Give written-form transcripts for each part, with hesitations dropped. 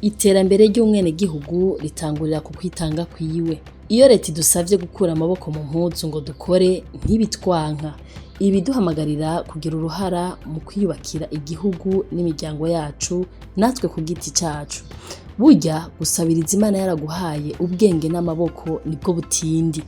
iterambere ry'umwenegihugu ritangurira ku kwitanga kwiwe. Iyo leta idusavye gukura amaboko mu mpuzu ngo dukore ntibitwanka, ibiduhamagarira kugira uruhara mu kwiyubakira igihugu n'imiryango yacu natwe ku giti cacu. Burya gusabiriza Imana yaraguhaye ubwenge n'amaboko nibwo butindi.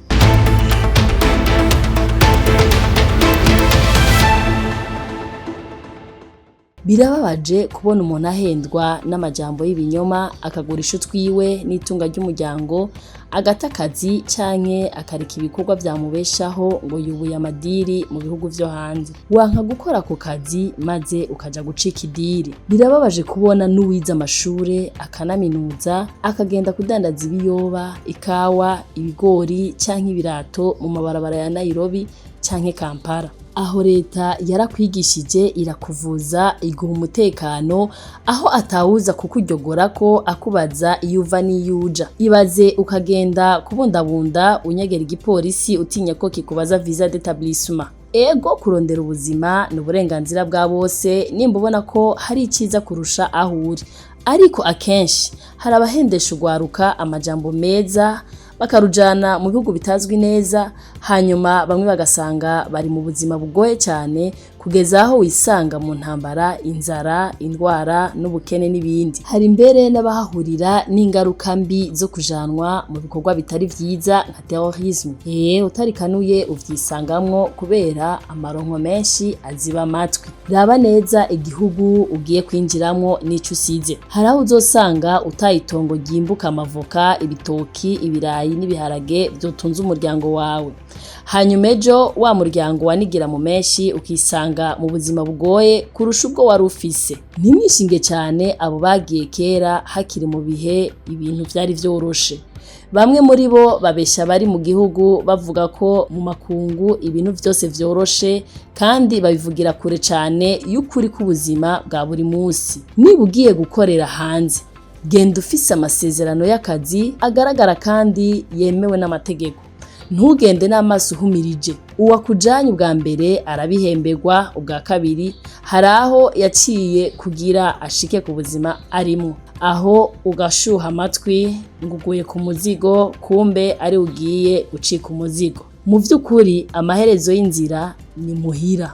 Birababaje kubona umuntu ahendwa n'amajambo y'ibinyoma akagurisha utwiwe n'itunga ry'umuryango, agata akazi canke akareka ibikorwa vyamubeshaho ngo yubuye amadiri mu bihugu vyo hanze. Wanka gukora ako kazi maze ukaja gucika idiri. Birababaje kubona n'uwize amashure akanaminuza akagenda kudandaza ibiyoba, ikawa, ibigori canke ibirato mu mabarabara ya Nairobi canke Kampala. Aho leta yarakwigishije irakuvuza iguha umutekano, aho atawuza kukuryogora ko akubaza iyo uva n'iyo uja. Ibaze ukagenda kubundabunda unyegera igipolisi utinya ko kikubaza visa d'établissement. Ego kurondera ubuzima ni uburenganzira bwa bose nimba ubona ko hari iciza kurusha aho uri, ariko akenshi hari abahendesha ugwaruka amajambo meza bakarujana mu bihugu bitazwi neza, hanyuma bamwe bagasanga bari mu buzima bugoye cyane kugeza aho wisanga mu ntambara, inzara, indwara n'ubukene n'ibindi. Hari mbere n'abahahurira n'ingaruka mbi zo kujanwa mu bikorwa bitari vyiza nka terrorisme. Utarikanuye uvyisangamwo kubera amaronko menshi aziba amatwi. Raba neza igihugu ugiye kwinjiramwo n'ico usize. Hari aho uzosanga utayitongo ryimbuka amavoka, ibitoki, ibirayi n'ibiharage vyotunze umuryango wawe. Hanyuma ejo wa muryango wanigira mu menshi ukisanga mu buzima bugoye kurusha ubwo wari ufise. Ntimwishinge cyane abo bagiye kera hakiri mu bihe ibintu vyari vyoroshe. Bamwe muri bo babesha bari mu gihugu bavuga ko mu makungu ibintu vyose vyoroshe, kandi babivugira kure cyane y'ukuri k'ubuzima bwa buri munsi. Niba ugiye gukorera hanze, genda ufise amasezerano y'akazi agaragara kandi yemewe n'amategeko. Ntugende n'amaso uhumirije. Uwakujanye ubwa mbere arabihemberwa, ubwa kabiri hari aho yaciye kugira ashike ku buzima arimo. Aho ugashuha amatwi ngo uguye ku muzigo, kumbe ari ugiye gucika umuzigo. Mu vy'ukuri amaherezo y'inzira ni muhira.